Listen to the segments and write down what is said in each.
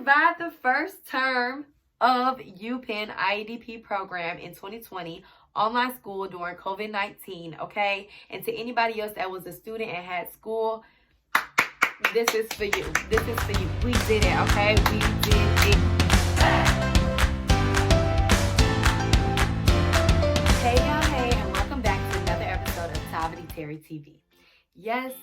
survived the first term of UPenn IEDP program in 2020, online school during COVID-19, okay? And to anybody else that was a student and had school, this is for you. This is for you. We did it, okay? We did it. Hey y'all, hey, and welcome back to another episode of TTTV TV. Yes,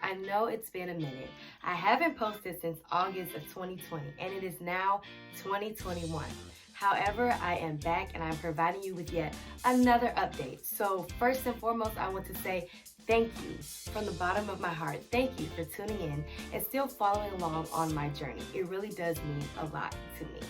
I know it's been a minute. I haven't posted since August of 2020, and it is now 2021. However, I am back and I'm providing you with yet another update. So first and foremost, I want to say thank you from the bottom of my heart. Thank you for tuning in and still following along on my journey. It really does mean a lot to me.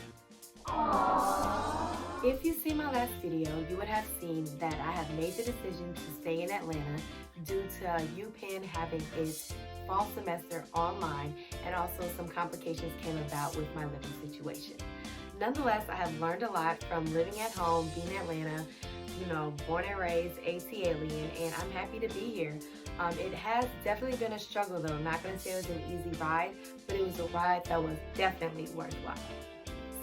Aww. If you see my last video, you would have seen that I have made the decision to stay in Atlanta due to UPenn having its fall semester online, and also some complications came about with my living situation. Nonetheless, I have learned a lot from living at home, being in Atlanta, born and raised AT alien, and I'm happy to be here. It has definitely been a struggle though. I'm not going to say it was an easy ride, but it was a ride that was definitely worthwhile.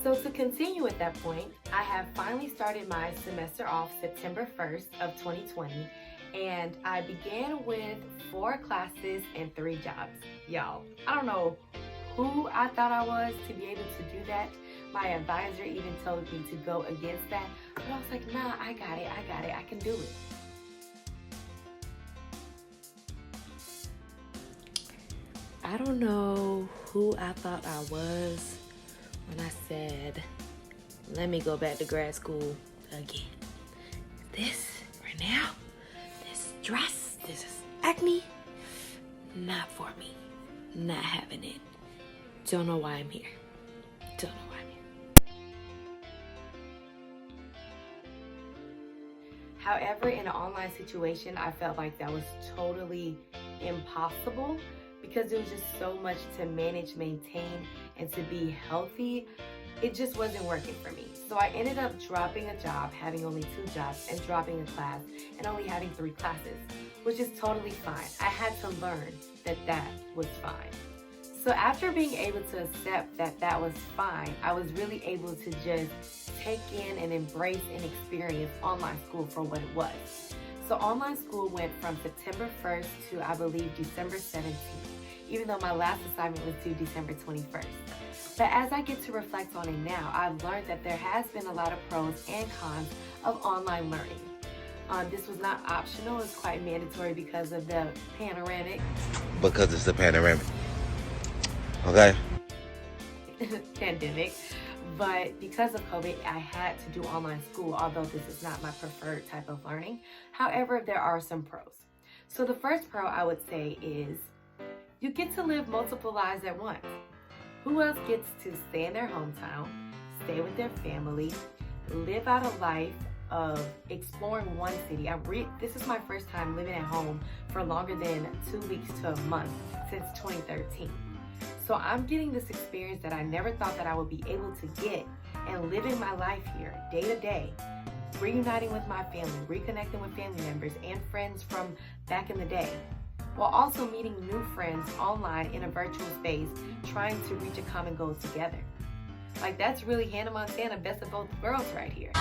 So to continue at that point, I have finally started my semester off September 1st of 2020, and I began with 4 classes and 3 jobs. Y'all, I don't know who I thought I was to be able to do that. My advisor even told me to go against that, but I was like, nah, I got it, I can do it. I don't know who I thought I was when I said, let me go back to grad school again. This right now, this dress, this is acne, not for me, not having it. Don't know why I'm here. Don't know why I'm here. However, in an online situation, I felt like that was totally impossible because there was just so much to manage, maintain, and to be healthy. It just wasn't working for me. So I ended up dropping a job, having only 2 jobs, and dropping a class, and only having 3 classes, which is totally fine. I had to learn that that was fine. So after being able to accept that that was fine, I was really able to just take in and embrace and experience online school for what it was. So online school went from September 1st to, I believe, December 17th, even though my last assignment was due December 21st. But as I get to reflect on it now, I've learned that there has been a lot of pros and cons of online learning. This was not optional, it's quite mandatory because of the panoramic. Because it's the panoramic. Okay. Pandemic. But because of COVID, I had to do online school, although this is not my preferred type of learning. However, there are some pros. So the first pro I would say is you get to live multiple lives at once. Who else gets to stay in their hometown, stay with their family, live out a life of exploring one city? This is my first time living at home for longer than 2 weeks to a month since 2013. So I'm getting this experience that I never thought that I would be able to get, and living my life here day to day, reuniting with my family, reconnecting with family members and friends from back in the day, while also meeting new friends online in a virtual space, trying to reach a common goal together. Like, that's really Hannah Montana, best of both worlds right here.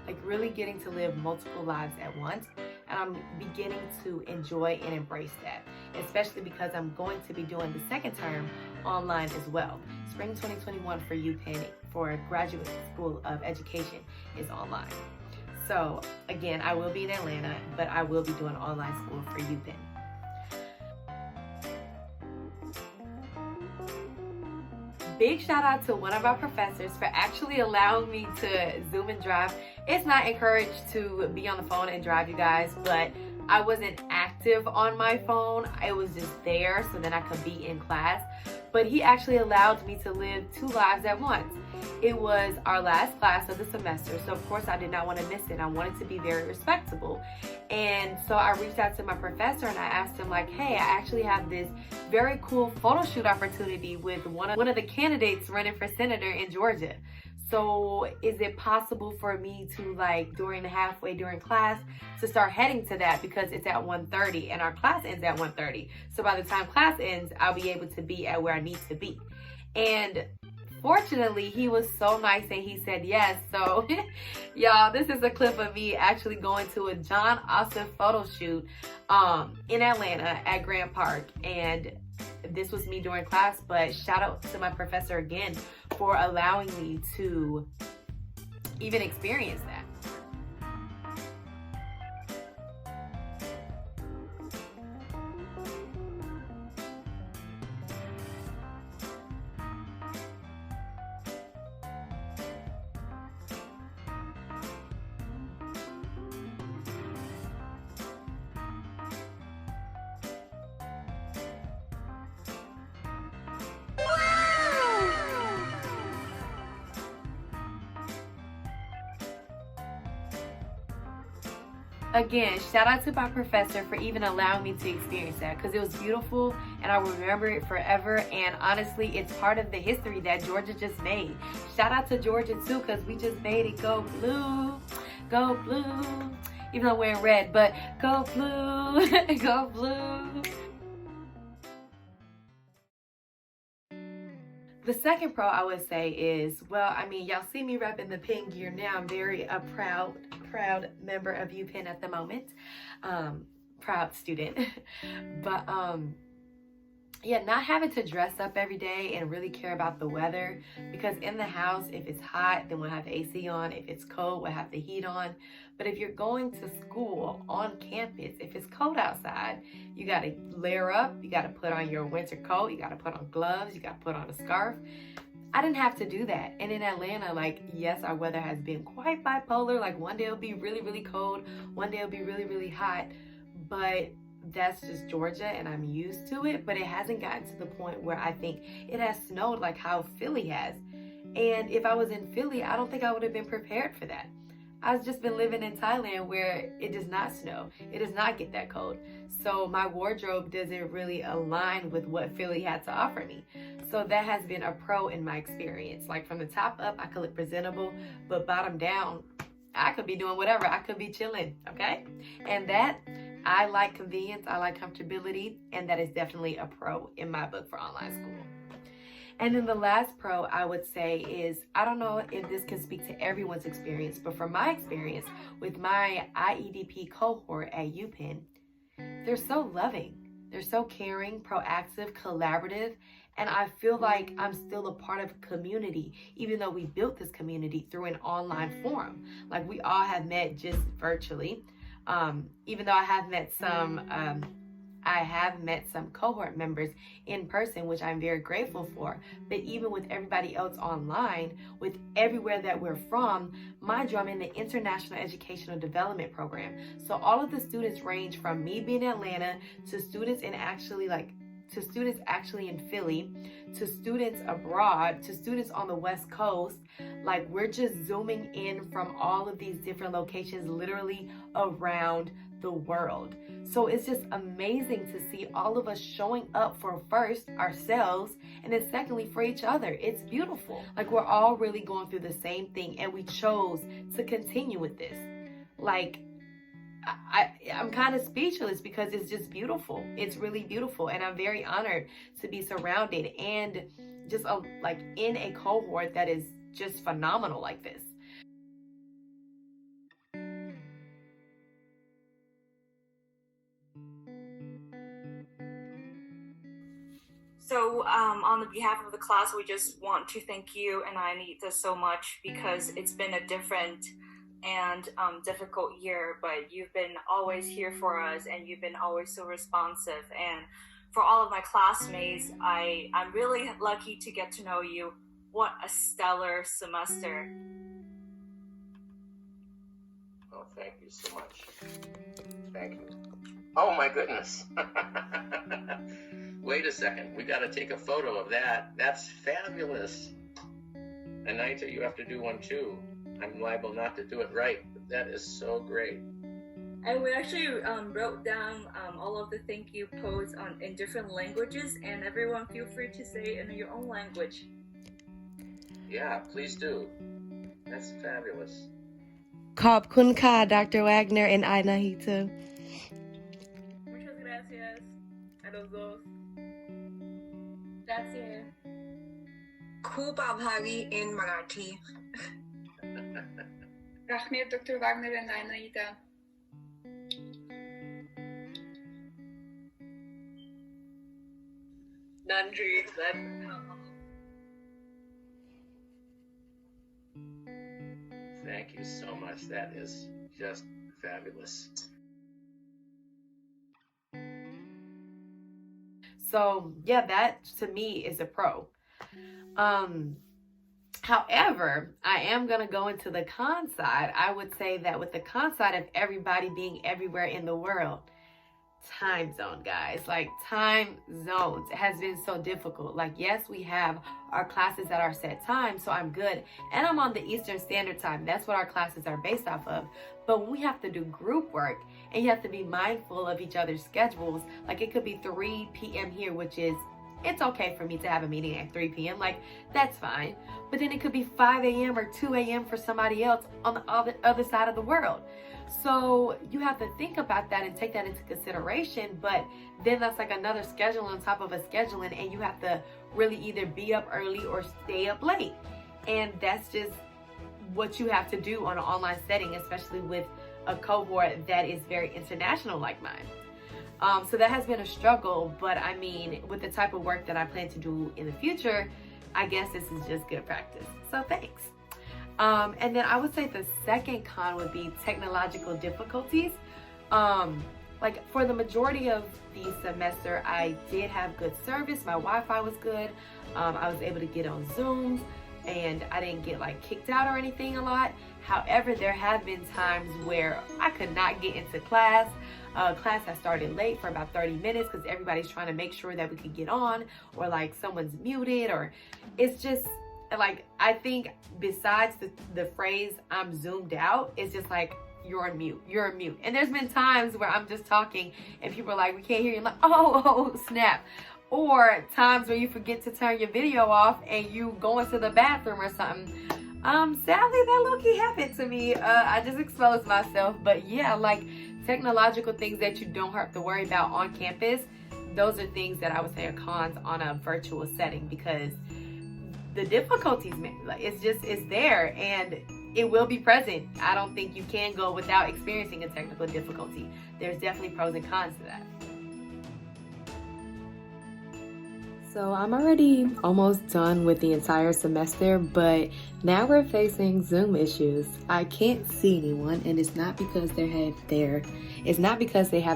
Like, really getting to live multiple lives at once. And I'm beginning to enjoy and embrace that, especially because I'm going to be doing the second term online as well. Spring 2021 for UPenn, for Graduate School of Education, is online. So again, I will be in Atlanta, but I will be doing online school for UPenn. Big shout out to one of our professors for actually allowing me to Zoom and drive. It's not encouraged to be on the phone and drive, you guys, but I wasn't active on my phone. It was just there so then I could be in class. But he actually allowed me to live 2 lives at once. It was our last class of the semester, so of course I did not want to miss it. I wanted to be very respectable. And so I reached out to my professor and I asked him, like, hey, I actually have this very cool photo shoot opportunity with one of the candidates running for senator in Georgia. So is it possible for me to, like, during class to start heading to that, because it's at 1:30 and our class ends at 1:30. So by the time class ends, I'll be able to be at where I need to be. And fortunately, he was so nice and he said yes. So y'all, this is a clip of me actually going to a John Austin photo shoot in Atlanta at Grant Park. And this was me during class, but shout out to my professor again for allowing me to even experience that. Again, shout out to my professor for even allowing me to experience that, because it was beautiful and I will remember it forever. And honestly, it's part of the history that Georgia just made. Shout out to Georgia too, because we just made it go blue, go blue. Even though we're in red, but go blue, go blue. The second pro I would say is, well, I mean, y'all see me repping the Penn gear now. I'm very a proud member of UPenn at the moment. Proud student. But yeah, not having to dress up every day and really care about the weather, because in the house, if it's hot, then we'll have the AC on. If it's cold, we'll have the heat on. But if you're going to school on campus, if it's cold outside, you got to layer up, you got to put on your winter coat, you got to put on gloves, you got to put on a scarf. I didn't have to do that. And in Atlanta, like, yes, our weather has been quite bipolar. Like, one day it'll be really, really cold, one day it'll be really, really hot. But that's just Georgia and I'm used to it. But it hasn't gotten to the point where I think it has snowed like how Philly has. And if I was in Philly, I don't think I would have been prepared for that. I've just been living in Thailand where it does not snow. It does not get that cold. So my wardrobe doesn't really align with what Philly had to offer me. So that has been a pro in my experience. Like, from the top up, I could look presentable, but bottom down, I could be doing whatever. I could be chilling, okay? And that, I like convenience, I like comfortability, and that is definitely a pro in my book for online school. And then the last pro I would say is, I don't know if this can speak to everyone's experience, but from my experience with my IEDP cohort at UPenn, they're so loving. They're so caring, proactive, collaborative, and I feel like I'm still a part of a community, even though we built this community through an online forum. Like, we all have met just virtually, even though I have met some cohort members in person, which I'm very grateful for. But even with everybody else online, with everywhere that we're from, mind you, I'm in the International Educational Development Program. So all of the students range from me being in Atlanta to students actually in Philly, to students abroad, to students on the West Coast. Like, we're just zooming in from all of these different locations, literally around the world. So it's just amazing to see all of us showing up for, first, ourselves, and then secondly, for each other. It's beautiful. Like, we're all really going through the same thing, and we chose to continue with this. Like, I'm kind of speechless because it's just beautiful. It's really beautiful, and I'm very honored to be surrounded and just like in a cohort that is just phenomenal like this. So on the behalf of the class, we just want to thank you and Anita so much, because it's been a different and difficult year, but you've been always here for us, and you've been always so responsive. And for all of my classmates, I'm really lucky to get to know you. What a stellar semester. Oh, thank you so much. Thank you. Oh my goodness. Wait a second, we got to take a photo of that. That's fabulous. Anita, you have to do one too. I'm liable not to do it right, but that is so great. And we actually wrote down all of the thank you posts in different languages, and everyone feel free to say it in your own language. Yeah, please do. That's fabulous. Khop kun ka, Dr. Wagner and Ainahita. Muchas gracias a los dos. Gracias. खूप आभारी in Marathi. Rahmet, Dr. Wagner and Ainahita. Nandri. Thank you so much. That is just fabulous. So yeah, that to me is a pro. However, I am going to go into the con side. I would say that with the con side of everybody being everywhere in the world, time zone, guys, like time zones has been so difficult. Like, yes, we have our classes at our set time, so I'm good. And I'm on the Eastern Standard Time. That's what our classes are based off of. But when we have to do group work and you have to be mindful of each other's schedules, like it could be 3 p.m. here, which is, it's okay for me to have a meeting at 3 p.m. Like, that's fine. But then it could be 5 a.m. or 2 a.m. for somebody else on the other side of the world. So you have to think about that and take that into consideration. But then that's like another schedule on top of a scheduling, and you have to really either be up early or stay up late. And that's just what you have to do on an online setting, especially with a cohort that is very international like mine. So that has been a struggle, but I mean, with the type of work that I plan to do in the future, I guess this is just good practice. So thanks. And then I would say the second con would be technological difficulties. Like for the majority of the semester, I did have good service. My Wi-Fi was good. I was able to get on Zooms, and I didn't get like kicked out or anything a lot. However, there have been times where I could not get into class. Class has started late for about 30 minutes because everybody's trying to make sure that we could get on, or like someone's muted, or it's just like, I think besides the phrase I'm zoomed out, it's just like, you're on mute. And there's been times where I'm just talking and people are like, we can't hear you. I'm like, oh snap. Or times where you forget to turn your video off and you go into the bathroom or something. Sadly, that low-key happened to me. I just exposed myself. But yeah, like technological things that you don't have to worry about on campus, those are things that I would say are cons on a virtual setting, because the difficulties, man, like it's there and it will be present. I don't think you can go without experiencing a technical difficulty. There's definitely pros and cons to that. So I'm already almost done with the entire semester, but now we're facing Zoom issues. I can't see anyone, and it's not because they have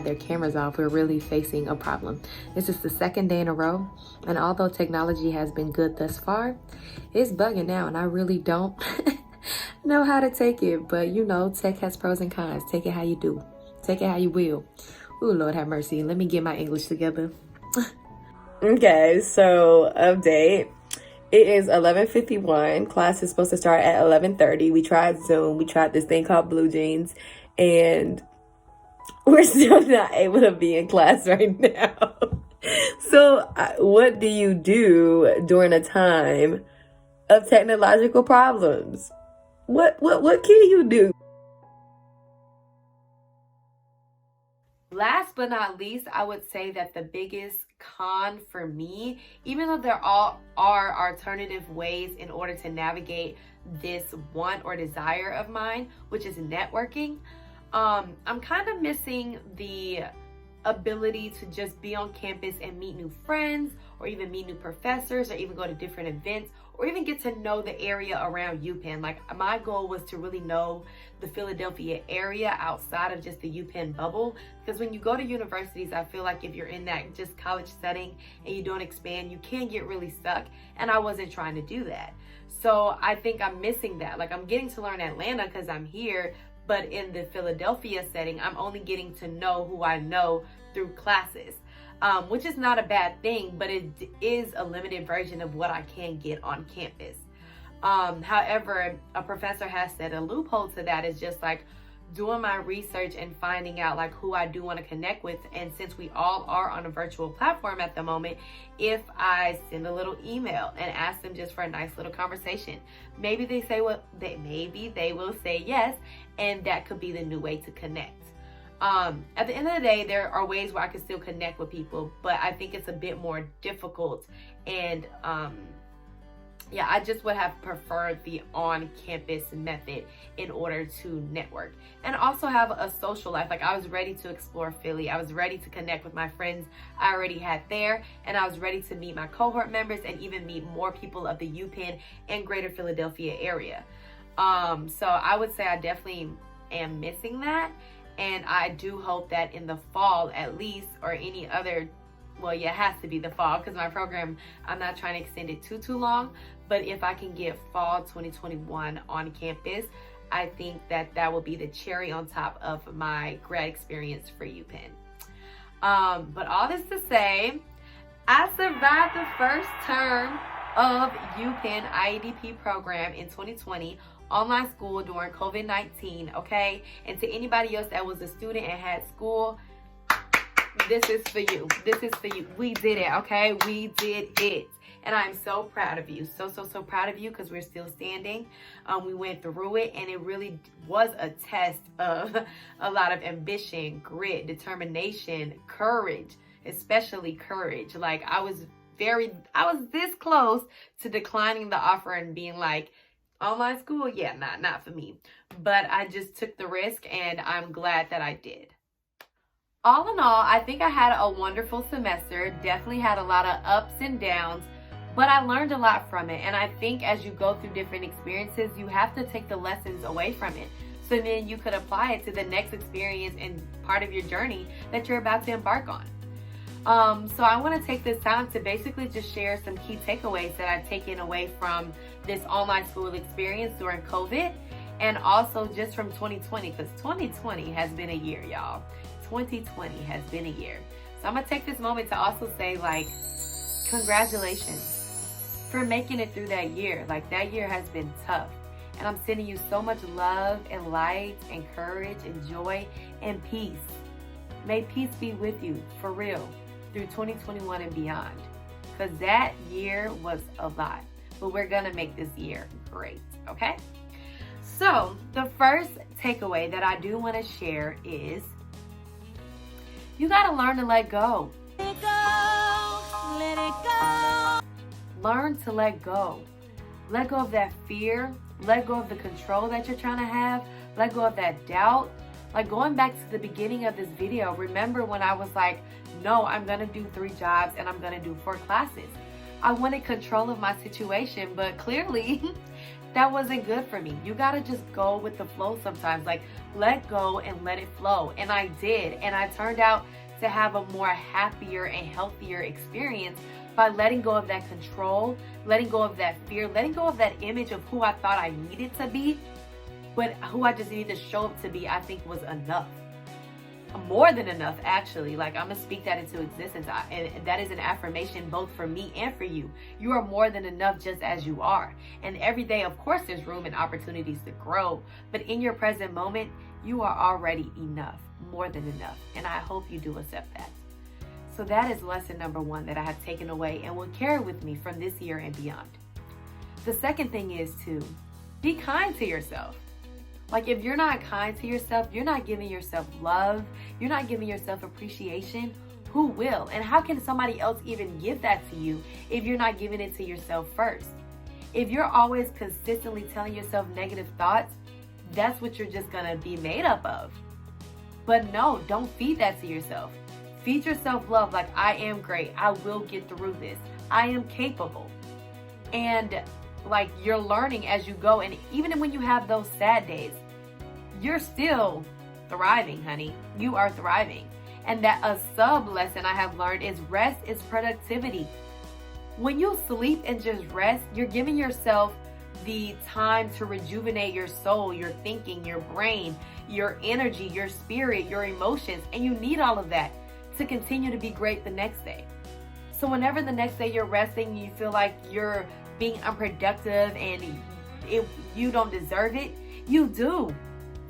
their cameras off. We're really facing a problem. This is the second day in a row, and although technology has been good thus far, it's bugging now, and I really don't know how to take it. But you know, tech has pros and cons. Take it how you do. Take it how you will. Ooh, Lord have mercy. Let me get my English together. Okay, so update. It is 11:51. Class is supposed to start at 11:30. We tried Zoom. We tried this thing called Blue Jeans, and we're still not able to be in class right now. So what do you do during a time of technological problems? What can you do? Last but not least, I would say that the biggest con for me, even though there all are alternative ways in order to navigate this want or desire of mine, which is networking, I'm kind of missing the ability to just be on campus and meet new friends, or even meet new professors, or even go to different events, or even get to know the area around UPenn. Like, my goal was to really know the Philadelphia area outside of just the UPenn bubble, because when you go to universities, I feel like if you're in that just college setting and you don't expand, you can get really stuck, and I wasn't trying to do that. So I think I'm missing that. Like, I'm getting to learn Atlanta because I'm here, but in the Philadelphia setting, I'm only getting to know who I know through classes, which is not a bad thing, but it is a limited version of what I can get on campus. However, a professor has said a loophole to that is just like, doing my research and finding out like who I do want to connect with. And since we all are on a virtual platform at the moment, if I send a little email and ask them just for a nice little conversation, maybe they say maybe they will say yes, and that could be the new way to connect. At the end of the day, there are ways where I can still connect with people, but I think it's a bit more difficult. And I just would have preferred the on-campus method in order to network and also have a social life. Like, I was ready to explore Philly. I was ready to connect with my friends I already had there, and I was ready to meet my cohort members and even meet more people of the UPenn and greater Philadelphia area. So I would say I definitely am missing that. And I do hope that in the fall at least, or any other, well, yeah, it has to be the fall because my program, I'm not trying to extend it too long. But if I can get fall 2021 on campus, I think that will be the cherry on top of my grad experience for UPenn. But all this to say, I survived the first term of UPenn IEDP program in 2020, online school during COVID-19, okay? And to anybody else that was a student and had school, this is for you. This is for you. We did it, okay? We did it. And I'm so proud of you. So proud of you because we're still standing. We went through it, and it really was a test of a lot of ambition, grit, determination, courage, especially courage. Like, I was this close to declining the offer and being like, online school, yeah, not for me. But I just took the risk, and I'm glad that I did. All in all, I think I had a wonderful semester. Definitely had a lot of ups and downs, but I learned a lot from it. And I think as you go through different experiences, you have to take the lessons away from it, so then you could apply it to the next experience and part of your journey that you're about to embark on. So I want to take this time to basically just share some key takeaways that I've taken away from this online school experience during COVID, and also just from 2020, because 2020 has been a year, y'all. 2020 has been a year. So I'm going to take this moment to also say, like, congratulations for making it through that year. Like, that year has been tough. And I'm sending you so much love and light and courage and joy and peace. May peace be with you, for real, through 2021 and beyond. Because that year was a lot. But we're going to make this year great, okay? So, the first takeaway that I do want to share is you got to learn to let go. Let it go. Let it go. Learn to let go. Let go of that fear. Let go of the control that you're trying to have. Let go of that doubt. Like, going back to the beginning of this video, remember when I was like, no, I'm going to do 3 jobs and I'm going to do 4 classes. I wanted control of my situation, but clearly that wasn't good for me. You got to just go with the flow sometimes. Like, let go and let it flow. And I did. And I turned out to have a more happier and healthier experience by letting go of that control, letting go of that fear, letting go of that image of who I thought I needed to be, but who I just needed to show up to be, I think was enough. More than enough, actually. Like, I'm going to speak that into existence. And that is an affirmation both for me and for you. You are more than enough just as you are. And every day, of course, there's room and opportunities to grow. But in your present moment, you are already enough, more than enough. And I hope you do accept that. So that is lesson number 1 that I have taken away and will carry with me from this year and beyond. The second thing is to be kind to yourself. Like, if you're not kind to yourself, you're not giving yourself love, you're not giving yourself appreciation, who will? And how can somebody else even give that to you if you're not giving it to yourself first? If you're always consistently telling yourself negative thoughts, that's what you're just gonna be made up of. But no, don't feed that to yourself. Feed yourself love, like, I am great, I will get through this, I am capable. And like, you're learning as you go, and even when you have those sad days, you're still thriving, honey. You are thriving. And that a sub lesson I have learned is rest is productivity. When you sleep and just rest, you're giving yourself the time to rejuvenate your soul, your thinking, your brain, your energy, your spirit, your emotions, and you need all of that to continue to be great the next day. So whenever the next day you're resting, you feel like you're being unproductive and you don't deserve it, you do.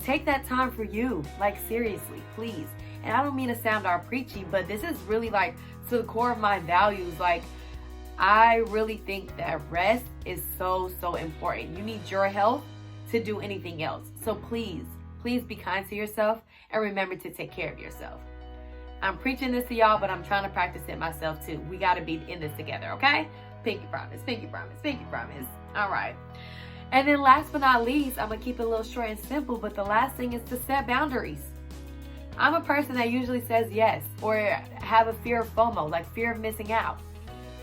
take that time for you. Like, seriously, please. And I don't mean to sound all preachy, but this is really like to the core of my values. Like, I really think that rest is so, so important. You need your health to do anything else. So please, please be kind to yourself and remember to take care of yourself. I'm preaching this to y'all, but I'm trying to practice it myself too. We got to be in this together, okay? Pinky promise, pinky promise, pinky promise. All right. And then last but not least, I'm going to keep it a little short and simple, but the last thing is to set boundaries. I'm a person that usually says yes or have a fear of FOMO, like fear of missing out.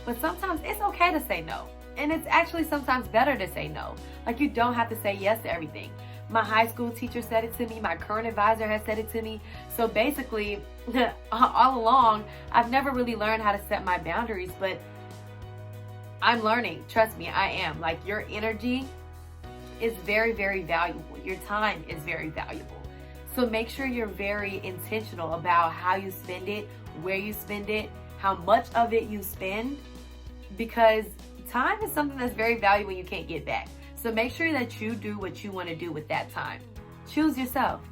But sometimes it's okay to say no. And it's actually sometimes better to say no. Like, you don't have to say yes to everything. My high school teacher said it to me. My current advisor has said it to me. So basically, all along, I've never really learned how to set my boundaries, but I'm learning. Trust me, I am. Like, your energy is very, very valuable. Your time is very valuable. So make sure you're very intentional about how you spend it, where you spend it, how much of it you spend, because time is something that's very valuable and you can't get back. So make sure that you do what you want to do with that time. Choose yourself.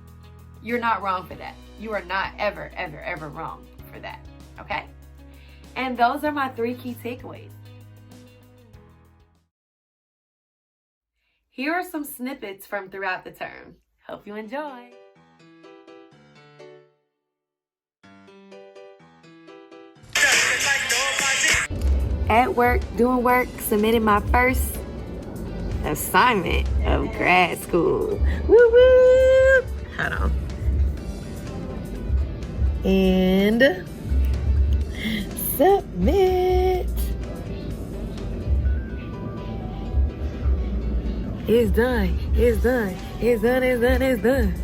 You're not wrong for that. You are not ever, ever, ever wrong for that. Okay? And those are my 3 key takeaways. Here are some snippets from throughout the term. Hope you enjoy. At work, doing work, submitting my first assignment of grad school. Woo woo! Hold on. And submit. It's done. It's done. It's done. It's done. It's done.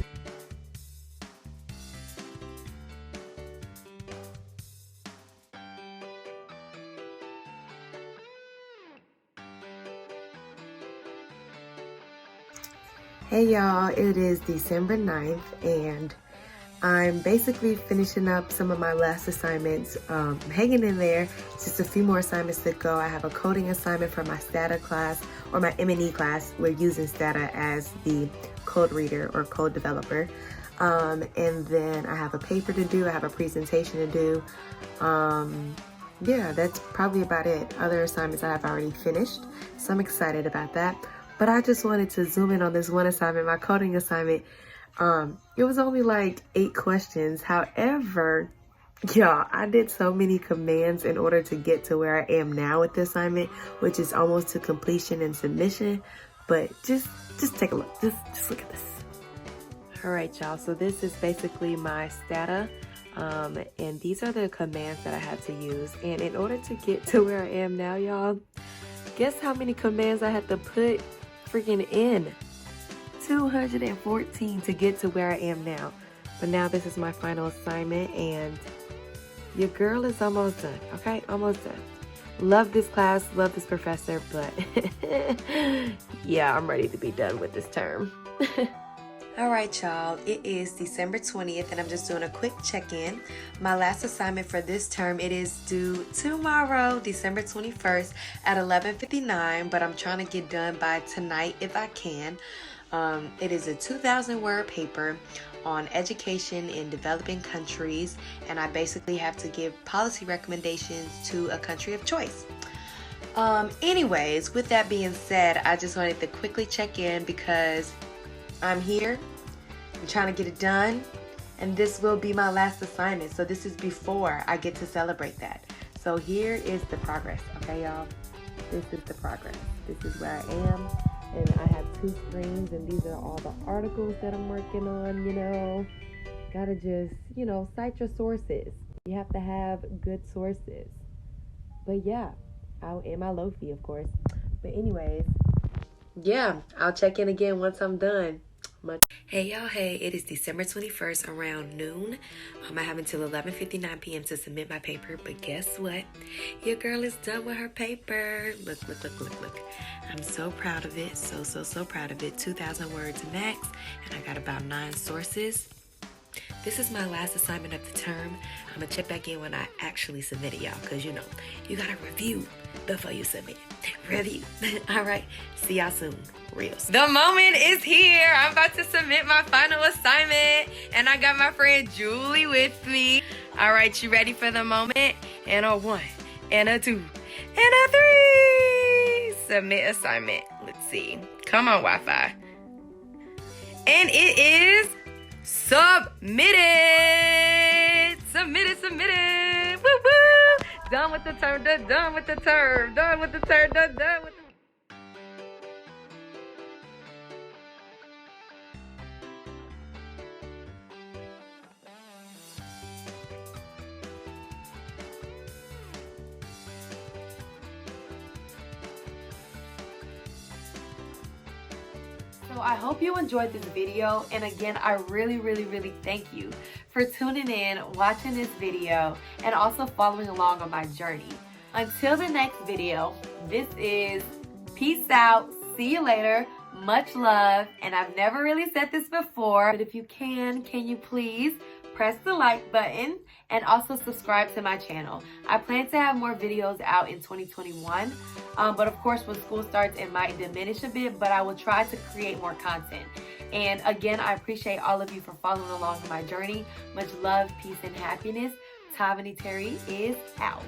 Hey y'all, it is December 9th and I'm basically finishing up some of my last assignments, hanging in there, just a few more assignments to go. I have a coding assignment for my STATA class, or my M&E class. We're using STATA as the code reader or code developer. And then I have a paper to do, I have a presentation to do. Yeah, that's probably about it. Other assignments I have already finished, so I'm excited about that. But I just wanted to zoom in on this one assignment, my coding assignment. It was only like 8 questions. However, y'all, I did so many commands in order to get to where I am now with the assignment, which is almost to completion and submission. But just take a look. Just look at this. All right, y'all. So this is basically my STATA. And these are the commands that I had to use. And in order to get to where I am now, y'all, guess how many commands I had to put freaking in? 214 to get to where I am now. But now this is my final assignment and your girl is almost done. Okay, almost done. Love this class, love this professor, but yeah, I'm ready to be done with this term. All right, y'all, it is December 20th and I'm just doing a quick check-in. My last assignment for this term, it is due tomorrow, December 21st at 11:59, but I'm trying to get done by tonight if I can. It is a 2,000-word paper on education in developing countries, and I basically have to give policy recommendations to a country of choice. Anyways, with that being said, I just wanted to quickly check in because I'm here, I'm trying to get it done, and this will be my last assignment. So this is before I get to celebrate that. So here is the progress, okay, y'all? This is the progress. This is where I am, and I have 2 screens, and these are all the articles that I'm working on, you know. Gotta just, you know, cite your sources. You have to have good sources. But yeah, and my low-fi, of course. But anyways, yeah, I'll check in again once I'm done. Hey y'all, hey, it is December 21st around noon. I have until 11:59 p.m. to submit my paper, but guess what? Your girl is done with her paper. Look. I'm so proud of it, so proud of it. 2,000 words max, and I got about 9 sources. This is my last assignment of the term. I'm going to check back in when I actually submit it, y'all, because, you know, you got to review before you submit. Review. All right. See y'all soon. Real. The moment is here. I'm about to submit my final assignment, and I got my friend Julie with me. All right, you ready for the moment? And a 1, and a 2, and a 3. Submit assignment. Let's see. Come on, Wi-Fi. And it is submitted. Submitted. Woo woo. Done with the term. Done with the term. Done with the term. Done with the. So I hope you enjoyed this video, and again, I really thank you for tuning in, watching this video, and also following along on my journey. Until the next video, this is peace out, see you later, much love, and I've never really said this before, but if you can you please press the like button and also subscribe to my channel. I plan to have more videos out in 2021, but of course when school starts it might diminish a bit, but I will try to create more content. And again, I appreciate all of you for following along my journey. Much love, peace, and happiness. Tavani Terry is out.